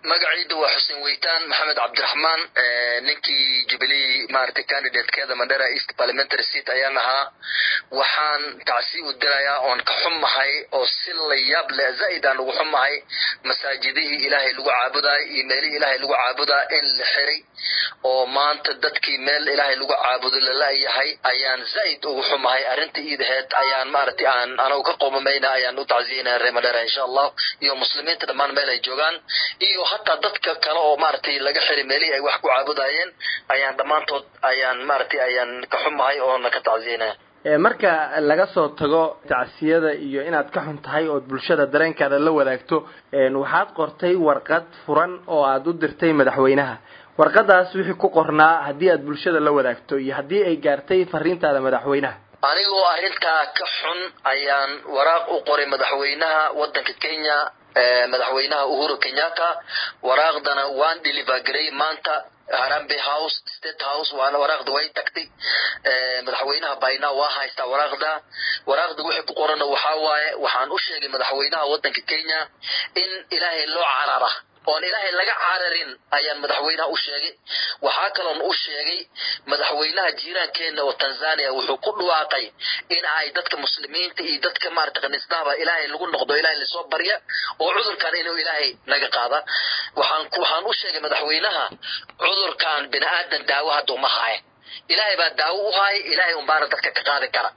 magaciidu waa Xuseen Weytaan Maxamed Cabdiraxmaan ninkii Jubilee maartay candidate-keeda Mandera East Parliamentary seat ayaan ahaa waxaan tacsi u dirayaa oon ka xumahay oo si la yaab leh zaid aan ugu xumahay masaajidihii Ilaahay lagu caabuday iyo meelihii Ilaahay lagu caabudaa in la xiray oo maanta dadkii meel Ilaahay lagu caabudo la yahay ayaan zaid ugu xumahay arintii iidaheed ayaan maartay aan anagu ka qomamayna ayaan u tacsiinaa reer Mandera insha Allah iyo muslimiinta dhammaan meel ay joogaan iyo hatta dadka kale oo maartay laga xiray meelihii ay wax ku caabudayeen ayaan dhamaantood ayaan maartay ayaan ka xumahay oo na ka tacsiinaa marka laga soo tago tacsiyada iyo inaad ka xun tahay oo bulshada dareenkaada la wadaagto waxaad qortay warqad furan oo aad u dirtay madaxweynaha warqadaas wixii ku qornaa hadii aad bulshada la wadaagto iyo hadii ay gaartay fariintaada madaxweynaha anigoo arinta ka xun ayaan waraaq u qoray madaxweynaha wadanka Kenya madaxweynaha Uhuru Kenyatta waraaqdana waan deliver garay maanta Harambee House State House waana waraaqda way tagtay madaxweynaha bayna waa haysta waraaqda wixii ku qoran waxa waaye waxaan u sheegay madaxweynaha wadanka Kenya in Ilaahay loo carara oo Ilaahay laga cararin ayaan madaxweynaha u sheegay waxa kale oo u sheegay madaxweynaha jiiraankeena oo Tanzania wuxuu ku dhawaaqay in ay dadka muslimiinta iyo dadka maartay qaniisnaba Ilaahay lagu noqdo Ilaahay la soo bariya oo cudurkan inuu Ilaahay naga qaada waxaan u sheegay madaxweynaha cudurkan bini'aadan daawo hadu ma haay Ilaahay baa daawo u haay Ilaahay un baara dadka ka qaadi kara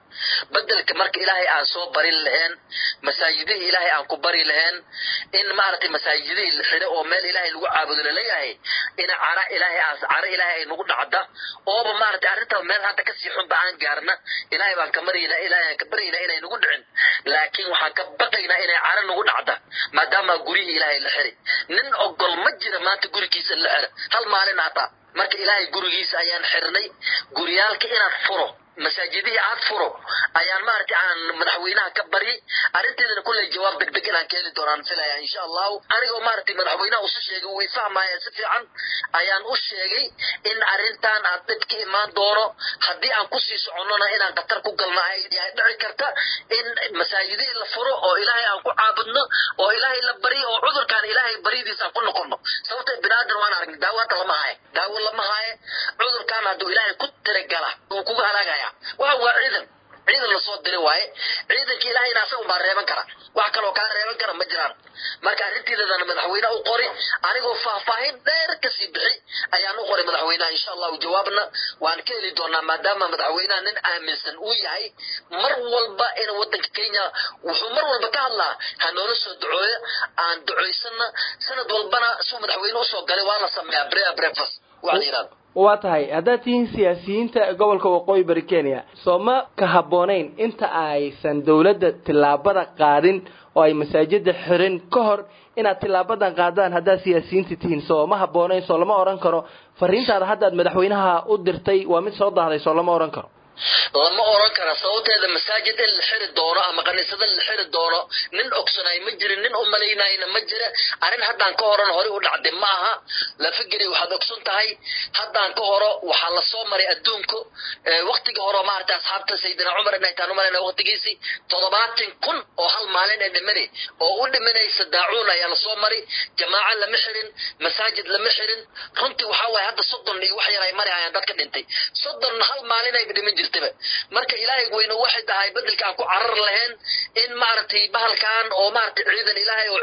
badalka marka Ilaahay aan soo bari lahayn masaajidii Ilaahay aan ku bari lahayn in maartay masaajidii la xiro oo meel Ilaahay lagu caabudo leeyahay in cara Ilaahay nagu dhacda oo maartay arinta meel hadda ka sii xun baan gaarna Ilaahay baan ka marina Ilaahay ka barina inay nagu dhicin laakiin waxaan ka baqaynaa inay cara nagu dhacda maadaama guriga Ilaahay la xiray nin ogol ma jira maanta gurigiisa la xiro hal maalin hata marka Ilaahay gurigiisa ayaan xirnay guriyaalka inaan furo masaajidii aad furo ayaan maartay aan madaxweynaha ka bari arinteedana kulay jawaab degdeg inaan keeni doonaan filaya insha Allah anigoo maartay madaxweynaha u sheegay way fahmayaan si fiican ayaan u sheegay in arintan aad dadka imaan doono hadii aan ku sii soconona inaan qatar ku galnaa ay dhici karta in masaajidii la furo oo Ilaahay aan ku caabudno oo Ilaahay la bari oo cudurkan Ilaahay baridiisa ku noqono sababtoo binaadan waan aragnay daawo lama haye cudurkan haduu Ilaahay ku tiragala oo ku halaagaya waa ciidan la soo diray waaye ciidanka Ilaahay asagu ma reeban kara wax kale oo ka reeban kara ma jiraan marka arintiidana madaxweynaha u qoray anigoo faahfaahin dheer ka sii bixi ayaan u qoray madaxweynaha insha Allah jawaabna waan ka heli doonaa maadaama madaxweynaha nin aaminsan uu yahay mar walba in wadanka Kenya wuxuu mar walba ka hadlaa hanoola soo ducooyo aan duceysana sanad walbana soo madaxweynuhu soo galay waa la sameeyaa breakfast wacdiirad waa tahay haddaad tihiin siyaasiyiinta gobolka waqooyi bari Kenya sooma ka haboonayn inta aysan dawladda tilaabada qaadin oo ay masaajidda xirin ka hor inaad tilaabadan qaadaan haddaad siyaasiyiinta tihiin sooma haboonayn soo lama oran karo fariintaada haddaad madaxweynaha u dirtay waa mid soo dahday soo lama oran karo lama oran karo sababteeda masaajid la xiri doono ama qaniisada la xiri doono nin ogsanay ma jirin nin u maleynayna ma jira arin haddaan ka horan hore u dhacday ma aha la fikri waxaad ogsan tahay haddaan ka horo waxa la soo maray adduunku waqtiga hore maartay asxaabta Sayyidina Umar inay taan umalayna waqtigiisi 70,000 oo hal maalin ay dhimanay oo u dhimanaysa daacuun ayaa la soo maray jamaaca lama xirin masaajid lama xirin runtii waxa way hadda 30 iyo wax yar ay marayaan dadka dhintay 30 hal maalin ay dhiman marka Ilaahay weyno waxay tahay badalka ku carar lahayn in maartay bahalkan oo maartay ciidan Ilaahay oo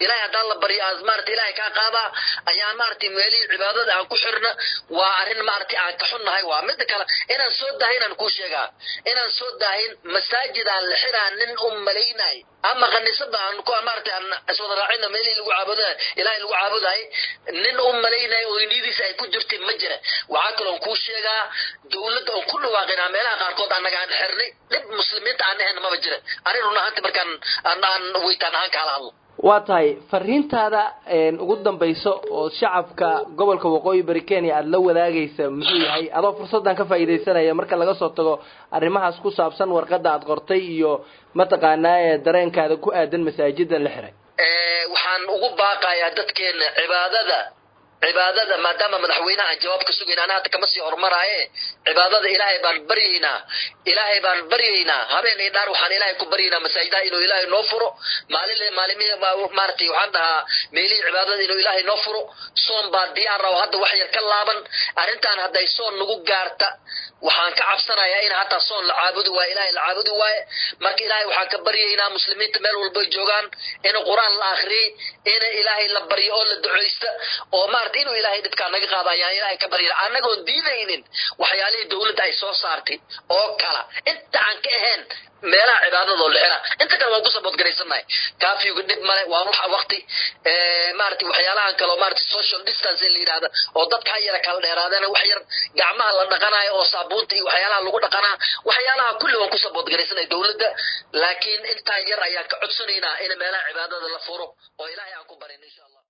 Ilaahay hadaan la bari aad maartay Ilaahay ka qaada ayaan maartay meeli cibaadada aan ku xirna waa arin maartay aan ka xunnahay waa mid kale inaan soo daahin ku sheegaa inaan soo daahin masaajidaan la xiraan nin maleynay ama qaniisada aan ku maartay aan soo raacina meeli lagu caabudo Ilaahay lagu caabuday nin maleynay oo inidiisa ay ku jirtay ma jira waxa kale oo ku sheegaa dawladda oo ku dhawaaqina meelaha qaarkood anaga aan xirnay dib muslimiinta aan ahayn ma jira arrinuna hanta markaan aan weytaan aan kala hadlo waa tahay fariintaada ugu dambayso oo shacabka gobolka waqooyi bari Kenya aad la wadaagaysa muxuu yahay adoo fursadan ka faa'iideysanaya marka laga soo tago arrimahaas ku saabsan warqada aad qortay iyo mataqaanaa dareenkaada ku aadan masaajidda la xiray waxaan ugu baaqayaa dadkeena cibaadada cibaadada maadaama madaxweynaha aan jawaab ka sugayn anaa kama sii hormaraaye cibaadada ilaahay baan baryaynaa habeen iyo dhaar waxaan ilaahay ku baryaynaa masaajidaha inuu ilaahay noo furo maalimihi maartay waxaan dhahaa meelihii cibaadada inuu ilaahay noo furo soon baa diyaar ah hadda wax yar ka laaban arrintan hadday soon nagu gaarta waxaan ka cabsanayaa in hataa soon la caabudo waa ilaahay la caabudo waaye marka ilaahay waxaan ka baryaynaa muslimiinta meel walba joogaan in quraan la akhriyay in ilaahay la baryo oo la duceysto oo maartay inuu ilaahay dadka naga qaadayaan ilaahay ka baryo anagoon diidaynin waxyaalihii dawladda ay soo saartay oo kala inta aan ka ahayn meelaha cibaadada la xira inta kale waan ku sabot gareysanahay kaafiga dib male waa wax waqti maartay waxyaalahan kale maartay social distance la yiraahdo oo dadka yara kala dheeraadana wax yar gacmaha la dhaqanayo oo saabuunta iyo waxyaalaha lagu dhaqanaa waxyaalaha kulli waan ku sabot gareysanahay dawladda laakiin inta yar ayaa ka codsanaynaa in meelaha cibaadada la furo oo ilaahay aan ku barin insha Allah